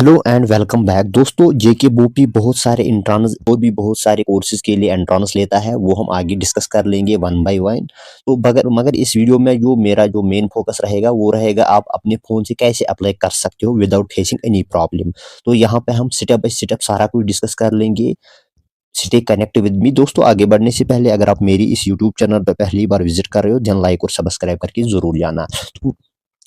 Hello and welcome back दोस्तों। जेके बोपी बहुत सारे इंट्रांस और भी बहुत सारे कोर्सेज के लिए एंट्रांस लेता है, वो हम आगे डिस्कस कर लेंगे वन बाय वन। तो मगर इस वीडियो में जो मेरा जो मेन फोकस रहेगा वो रहेगा आप अपने फ़ोन से कैसे अप्लाई कर सकते हो विदाउट फेसिंग एनी प्रॉब्लम। तो यहाँ पे हम स्टेप बाय स्टेप सारा कुछ डिस्कस कर लेंगे। स्टे कनेक्ट विद मी दोस्तों। आगे बढ़ने से पहले अगर आप मेरी इस यूट्यूब चैनल पर पहली बार विजिट कर रहे हो, देन लाइक और सब्सक्राइब करके जरूर जाना। तो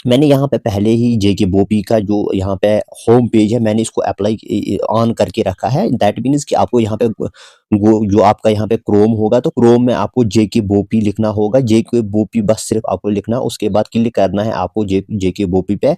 मैंने यहाँ पे पहले ही जेके बोपी का जो यहाँ पे होम पेज है, मैंने इसको अप्लाई ऑन करके रखा है। दैट मीन्स कि आपको यहाँ पे जो आपका यहाँ पे क्रोम होगा, तो क्रोम में आपको जेके बोपी लिखना होगा। जेके बोपी बस सिर्फ आपको लिखना, उसके बाद क्लिक करना है आपको जेके बोपी पे।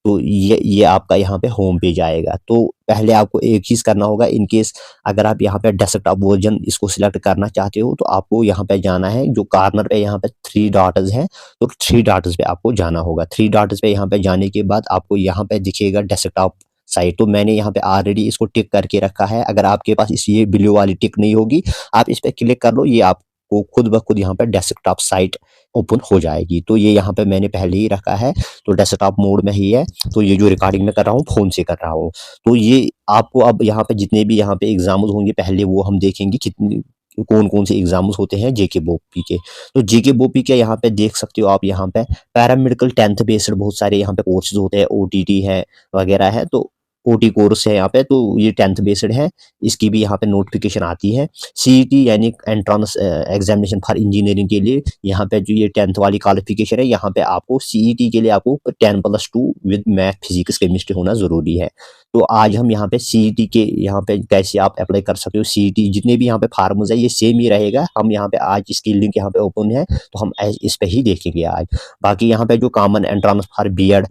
तो ये आपका यहाँ पे होम पेज आएगा। तो पहले आपको एक चीज़ करना होगा, इन केस अगर आप यहाँ पे डेस्कटॉप वर्जन इसको सिलेक्ट करना चाहते हो, तो आपको यहाँ पे जाना है, जो कॉर्नर पे यहाँ पे थ्री डॉट्स हैं, तो थ्री डॉट्स पे आपको जाना होगा। थ्री डॉट्स पे यहाँ पे जाने के बाद आपको यहाँ पे दिखेगा डेस्कटॉप साइट। तो मैंने यहाँ पे ऑलरेडी इसको टिक करके रखा है। अगर आपके पास इस ये ब्लू वाली टिक नहीं होगी, आप इस पे क्लिक कर लो, ये आपको खुद ब खुद यहाँ पे डेस्कटॉप साइट ओपन हो जाएगी। तो ये यहाँ पे मैंने पहले ही रखा है, तो डेस्कटॉप मोड में ही है। तो ये जो रिकॉर्डिंग मैं कर रहा हूँ फ़ोन से कर रहा हूँ। तो ये आपको अब यहाँ पे जितने भी यहाँ पे एग्ज़ाम्स होंगे, पहले वो हम देखेंगे कितनी कौन-कौन से एग्ज़ाम्स होते हैं जेके बोपी के। तो जेके बोपी के यहाँ पे देख सकते हो आप, यहाँ पे पैरामेडिकल 10th बेस्ड बहुत सारे यहाँ पे कोर्सेज़ होते हैं, ओटीटी है वगैरह है। तो ओटी कोर्स है यहाँ पे, तो ये 10th बेस्ड है। इसकी भी यहाँ पे नोटिफिकेशन आती है। सीईटी यानी एंट्रेंस एग्जामिनेशन फॉर इंजीनियरिंग के लिए यहाँ पे जो ये 10th वाली क्वालिफिकेशन है, यहाँ पे आपको सीईटी के लिए आपको 10+2 विद मैथ फिजिक्स केमिस्ट्री होना ज़रूरी है। तो आज हम यहाँ पे सीईटी के यहाँ पे कैसे आप अप्लाई कर सकते हो। सीईटी जितने भी यहाँ पे फार्मूला है ये सेम ही रहेगा। हम यहाँ पे आज इसकी लिंक यहाँ पे ओपन है, तो हम इस पे ही देखेंगे आज। बाकी यहाँ पे जो common entrance for BEd,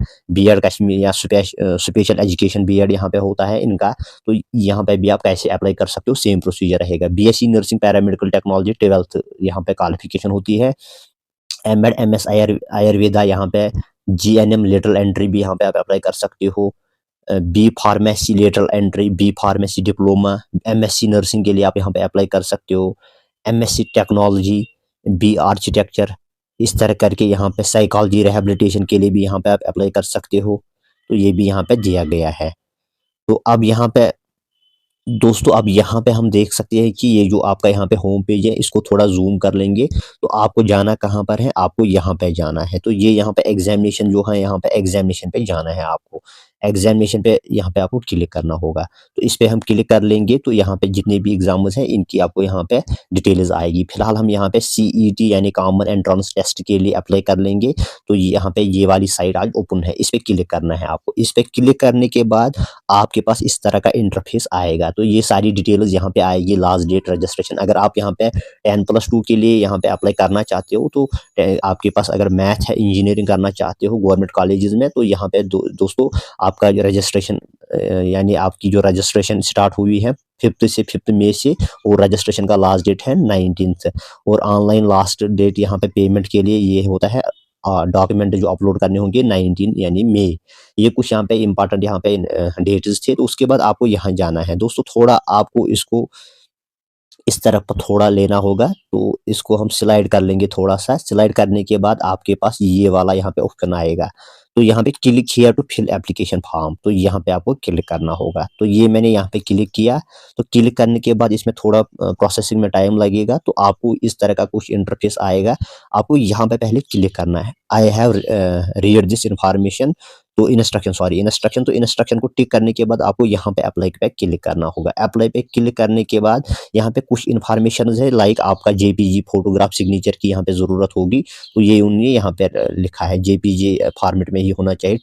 Kashmir या स्पेशल एजुकेशन बीएड यहाँ पे होता है इनका, तो यहाँ पे भी आप कैसे अप्लाई कर सकते हो, सेम प्रोसीजर रहेगा। BSc nursing paramedical technology 12th यहाँ पे क्वालिफिकेशन होती है। एमएड एमएस आयुर्वेदा यहाँ पे, जीएनएम लेटरल एंट्री भी यहाँ पे आप अप्लाई कर सकते हो। B pharmacy lateral entry, B pharmacy diploma, MSc nursing के लिए आप यहाँ पे अप्लाई कर सकते हो। एमएससी टेक्नोलॉजी, बी आर्किटेक्चर, इस तरह करके यहाँ पे साइकोलॉजी रिहैबिलिटेशन के लिए भी यहाँ पे आप अप्लाई कर सकते हो। तो ये भी यहाँ पे दिया गया है। तो अब यहाँ पे दोस्तों, अब यहाँ पे हम देख सकते हैं कि ये जो आपका यहाँ पे होम पेज है, इसको थोड़ा ज़ूम कर लेंगे तो आपको जाना कहाँ पर है, आपको यहाँ पे जाना है। तो ये यहाँ पे एग्जामिनेशन जो है, यहाँ पे एग्जामिनेशन पे जाना है आपको। एग्जामिनेशन पे यहाँ पे आपको क्लिक करना होगा। तो इस पे हम क्लिक कर लेंगे, तो यहाँ पे जितने भी एग्जाम्स हैं इनकी आपको यहाँ पे डिटेल्स आएगी। फिलहाल हम यहाँ पे सीईटी यानी कॉमन एंट्रेंस टेस्ट के लिए अप्लाई कर लेंगे। तो यहाँ पे ये वाली साइट आज ओपन है, इस पे क्लिक करना है आपको। इस पे क्लिक करने के बाद आपके पास इस तरह का इंटरफेस आएगा। तो ये सारी डिटेल्स यहाँ पे आएगी, लास्ट डेट, रजिस्ट्रेशन। अगर आप यहाँ पे 10+2 के लिए यहाँ पे अप्लाई करना चाहते हो, तो आपके पास अगर मैथ है, इंजीनियरिंग करना चाहते हो गवर्नमेंट कॉलेजेस में, तो यहाँ पे दोस्तों आपका जो रजिस्ट्रेशन यानी आपकी जो रजिस्ट्रेशन स्टार्ट हुई है 5 मई से, और रजिस्ट्रेशन का लास्ट डेट है 19th। और ऑनलाइन लास्ट डेट यहाँ पे पेमेंट के लिए ये होता है, डॉक्यूमेंट जो अपलोड करने होंगे 19 यानी मई। ये कुछ यहाँ पे इंपॉर्टेंट यहाँ पे डेट्स थे। तो उसके बाद आपको यहाँ जाना है दोस्तों। थोड़ा आपको इसको इस तरफ थोड़ा लेना होगा, तो इसको हम स्लाइड कर लेंगे थोड़ा सा। स्लाइड करने के बाद आपके पास ये वाला यहाँ पे ऑप्शन आएगा। तो यहाँ पे click here to fill application form, तो यहाँ पे आपको क्लिक करना होगा। तो ये मैंने यहाँ पे क्लिक किया। तो क्लिक करने के बाद इसमें थोड़ा प्रोसेसिंग में टाइम लगेगा। तो आपको इस तरह का कुछ इंटरफेस आएगा। आपको यहाँ पे पहले क्लिक करना है, I have read this information, तो इंस्ट्रक्शन को टिक करने के बाद आपको यहाँ पे अप्लाई पे क्लिक करना होगा। अप्लाई पे क्लिक करने के बाद यहाँ पे कुछ इन्फॉर्मेशन है, लाइक आपका जेपीजी फोटोग्राफ सिग्नेचर की यहाँ पे ज़रूरत होगी। तो ये उन्होंने यहाँ पे लिखा है, जेपीजी फॉर्मेट में ही होना चाहिए।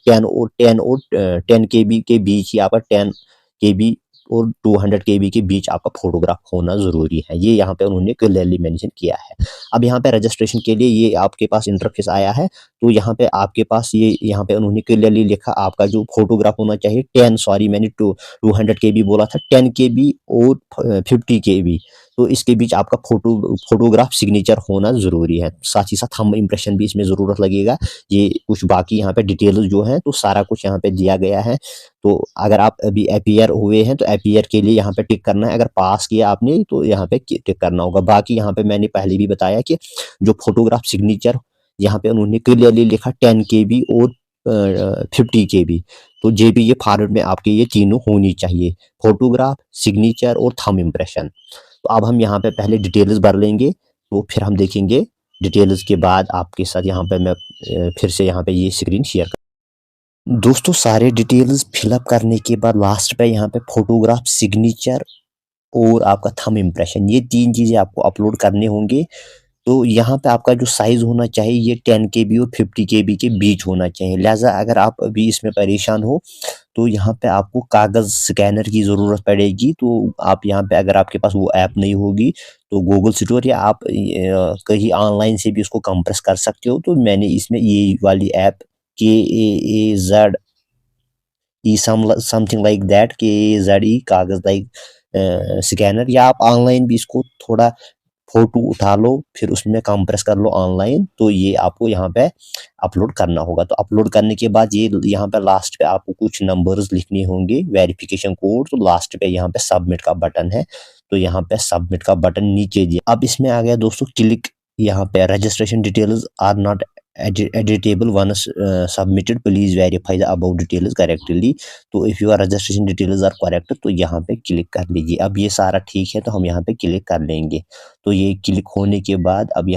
10 केबी के बीच ही आपका 10 केबी और 200 केबी के बीच आपका फोटोग्राफ होना ज़रूरी है। ये यहाँ पे उन्होंने क्लियरली मेंशन किया है। अब यहाँ पे रजिस्ट्रेशन के लिए ये आपके पास इंटरफेस आया है। तो यहाँ पे आपके पास ये यहाँ पे उन्होंने क्लियरली लिखा, आपका जो फोटोग्राफ होना चाहिए 10, सॉरी मैंने 200 केबी बोला था, 10 केबी और 50 केबी। तो इसके बीच आपका फोटोग्राफ सिग्नेचर होना ज़रूरी है। साथ ही साथ थंब इम्प्रेशन भी इसमें ज़रूरत लगेगा। ये कुछ बाकी यहाँ पे डिटेल्स जो है, तो सारा कुछ यहाँ पे दिया गया है। तो अगर आप अभी अपीयर हुए हैं, तो अपीयर के लिए यहाँ पे टिक करना है। अगर पास किया आपने, तो यहाँ पे टिक करना होगा। बाकी यहाँ पे मैंने पहले भी बताया कि जो फोटोग्राफ सिग्नेचर यहाँ पे उन्होंने क्लियरली लिखा 10 केबी और 50 KB। तो JPG फॉर्मेट में आपके ये तीनों होनी चाहिए, फोटोग्राफ, सिग्नेचर और थंब इम्प्रेशन। तो अब हम यहाँ पे पहले डिटेल्स भर लेंगे, तो फिर हम देखेंगे डिटेल्स के बाद आपके साथ यहाँ पे मैं फिर से यहाँ पे ये स्क्रीन शेयर कर। दोस्तों सारे डिटेल्स फिलअप करने के बाद लास्ट पे यहाँ पे फोटोग्राफ, सिग्नेचर और आपका थंब इम्प्रेशन, ये 3 चीज़ें आपको अपलोड करने होंगे। तो यहाँ पे आपका जो साइज़ होना चाहिए ये 10 KB और 50 KB के बीच होना चाहिए। लिहाज़ा अगर आप अभी इसमें परेशान हो तो यहाँ पे आपको कागज़ स्कैनर की ज़रूरत पड़ेगी। तो आप यहाँ पे अगर आपके पास वो ऐप नहीं होगी तो गूगल स्टोर या आप कहीं ऑनलाइन से भी उसको कंप्रेस कर सकते हो। तो मैंने इसमें ये वाली app KAAZ E something like that, KAZE कागज़ लाइक स्कैनर, या आप ऑनलाइन भी इसको थोड़ा फोटो उठा लो फिर उसमें कंप्रेस कर लो ऑनलाइन, तो ये आपको यहाँ पे अपलोड करना होगा। तो अपलोड करने के बाद ये यहाँ पे लास्ट पे आपको कुछ नंबर्स लिखने होंगे, वेरिफिकेशन कोड। तो लास्ट पे यहाँ पे सबमिट का बटन है, तो यहाँ पे सबमिट का बटन नीचे दिया। अब इसमें आ गया दोस्तों क्लिक, यहाँ पे registration details are not editable once submitted, please verify the above details correctly। तो if your registration details are correct तो यहाँ पे क्लिक कर लीजिए। अब ये सारा ठीक है तो हम यहाँ पे क्लिक कर लेंगे। तो ये क्लिक होने के बाद अब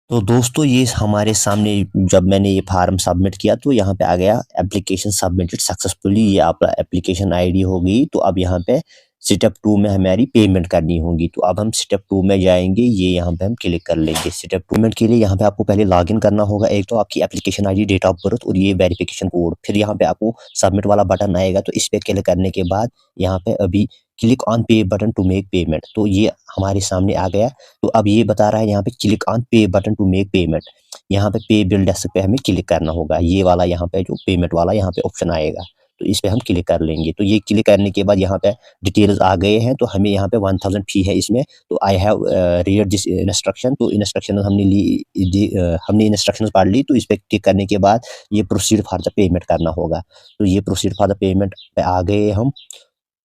तो दोस्तों ये हमारे सामने जब मैंने ये फार्म सबमिट किया तो यहाँ पे आ गया एप्लीकेशन सबमिटेड सक्सेसफुली, ये आपका एप्लीकेशन आईडी होगी। तो अब यहाँ पे स्टेप 2 में हमारी पेमेंट करनी होगी। तो अब हम स्टेप 2 में जाएंगे, ये यहाँ पे हम क्लिक कर लेंगे। स्टेप पेमेंट के लिए यहाँ पे आपको पहले लॉगिन करना होगा। एक तो आपकी application ID, date of birth और ये वेरिफिकेशन कोड। फिर यहाँ पे आपको सबमिट वाला बटन आएगा, तो इस पे क्लिक करने के बाद यहाँ पे अभी क्लिक ऑन पे बटन टू मेक पेमेंट, तो ये हमारे सामने आ गया। तो अब ये बता रहा है यहाँ पे क्लिक ऑन पे बटन टू मेक पेमेंट। यहाँ पे पे बिल डेस्क पे हमें क्लिक करना होगा, ये वाला यहाँ पे जो पेमेंट वाला यहाँ पे ऑप्शन आएगा, तो इस पे हम क्लिक कर लेंगे। तो ये क्लिक करने के बाद यहाँ पे डिटेल्स आ गए हैं। तो हमें यहाँ पे 1000 फी है इसमें। तो I have read this instruction, तो इंस्ट्रक्शन हमने हमने इंस्ट्रक्शन पढ़ ली। तो इस पे क्लिक करने के बाद ये प्रोसीड फॉर द पेमेंट करना होगा। तो ये प्रोसीड फॉर द पेमेंट पे आ गए हम।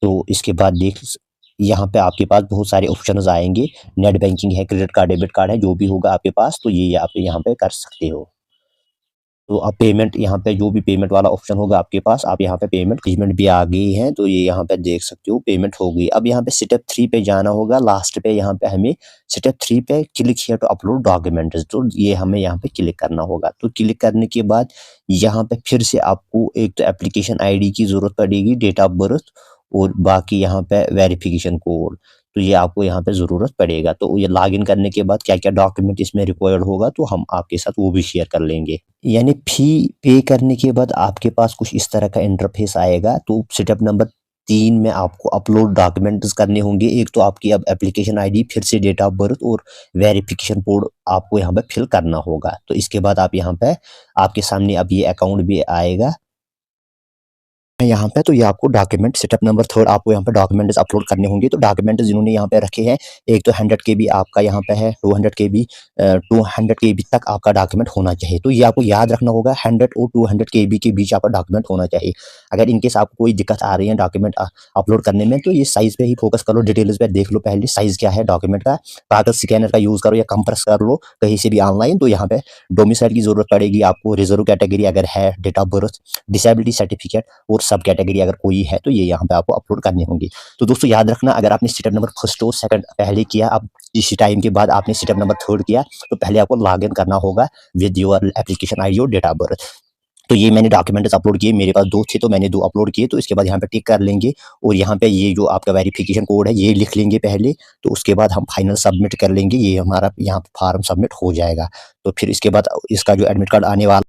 तो इसके बाद यहाँ पे आपके पास बहुत सारे ऑप्शंस आएंगे, नेट बैंकिंग है, क्रेडिट कार्ड, डेबिट कार्ड है, जो भी होगा आपके पास तो ये आप यहाँ पे कर सकते हो। तो अब पेमेंट, यहाँ पे जो भी पेमेंट वाला ऑप्शन होगा आपके पास, आप यहाँ पे पेमेंट भी आ गई है। तो ये यहाँ पे देख सकते हो पेमेंट हो गई। अब यहाँ पे स्टेप 3 पे जाना होगा, लास्ट पे यहाँ पे हमें स्टेप 3 पे click here to upload documents, तो ये हमें यहाँ पे क्लिक करना होगा। तो क्लिक करने के बाद यहाँ पे फिर से आपको एक तो एप्लीकेशन आईडी की जरूरत पड़ेगी, डेट ऑफ बर्थ और बाकी यहाँ पे वेरिफिकेशन कोड, तो ये आपको यहाँ पे ज़रूरत पड़ेगा। तो ये लॉगिन करने के बाद क्या-क्या डॉक्यूमेंट इसमें रिक्वायर्ड होगा तो हम आपके साथ वो भी शेयर कर लेंगे। यानी फ़ी पे करने के बाद आपके पास कुछ इस तरह का इंटरफेस आएगा। तो स्टेप नंबर 3 में आपको अपलोड डॉक्यूमेंट्स करने होंगे। एक तो आपकी अब एप्लीकेशन आईडी, फिर से डेट ऑफ बर्थ और वेरिफिकेशन कोड आपको यहाँ पे फिल करना होगा। तो इसके बाद आप यहाँ पे आपके सामने अब ये अकाउंट भी आएगा यहाँ पे। तो ये आपको डॉक्यूमेंट स्टेप नंबर 3 आपको यहाँ पे डॉक्यूमेंट्स अपलोड करने होंगे। तो डॉक्यूमेंट्स जिन्होंने यहाँ पे रखे हैं, एक तो 100 KB आपका यहाँ पे है, 200 KB 200 KB तक आपका डॉक्यूमेंट होना चाहिए। तो ये आपको याद रखना होगा, 100 और 200 KB के बीच आपका डॉक्यूमेंट होना चाहिए। अगर इनकेस आपको कोई दिक्कत आ रही है डॉक्यूमेंट अपलोड करने में, तो ये साइज पे ही फोकस करो, डिटेल्स पे देख लो पहले साइज क्या है डॉक्यूमेंट का। कागज स्कैनर का यूज करो या कंप्रेस कर लो कहीं से भी ऑनलाइन। तो यहाँ पे डोमिसाइल की जरूरत पड़ेगी आपको, रिजर्व कैटेगरी अगर है, date of birth, disability certificate और सब कैटेगरी अगर कोई है तो ये यहाँ पे आपको अपलोड करनी होंगी। तो दोस्तों याद रखना, अगर आपने स्टेप नंबर 1 और 2 पहले किया, अब इसी टाइम के बाद आपने स्टेप नंबर 3 किया, तो पहले आपको लॉग इन करना होगा विद योर एप्लीकेशन आईडी और डेट ऑफ बर्थ। तो ये मैंने डॉक्यूमेंट्स अपलोड किए, मेरे पास 2 थे तो मैंने 2 अपलोड किए। तो इसके बाद यहाँ पे टिक कर लेंगे और यहाँ पे ये जो आपका वेरिफिकेशन कोड है ये लिख लेंगे पहले। तो उसके बाद हम फाइनल सबमिट कर लेंगे, ये हमारा यहाँ फॉर्म सबमिट हो जाएगा। तो फिर इसके बाद इसका जो एडमिट कार्ड आने वाला।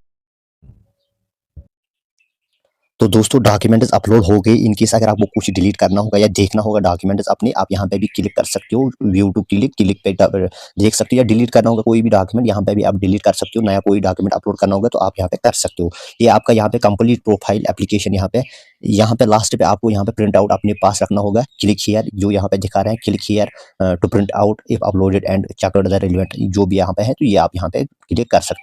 तो दोस्तों डॉक्यूमेंट्स अपलोड हो गए। इनकेस अगर आपको कुछ डिलीट करना होगा या देखना होगा डॉक्यूमेंट्स अपने, आप यहाँ पे भी क्लिक कर सकते हो, व्यू टू क्लिक पे देख सकते हो। या डिलीट करना होगा कोई भी डॉक्यूमेंट, यहाँ पे भी आप डिलीट कर सकते हो। नया कोई डॉक्यूमेंट अपलोड करना होगा तो आप यहाँ पे कर सकते हो। ये आपका यहाँ पे कंप्लीट प्रोफाइल एप्लीकेशन, यहाँ पे लास्ट पे आपको यहाँ पे प्रिंट आउट अपने पास रखना होगा। क्लिक हियर जो यहाँ पे दिखा रहा है, click here to print out if uploaded and check the relevant, जो भी यहाँ पे है तो ये आप यहाँ पे क्लिक कर सकते हो।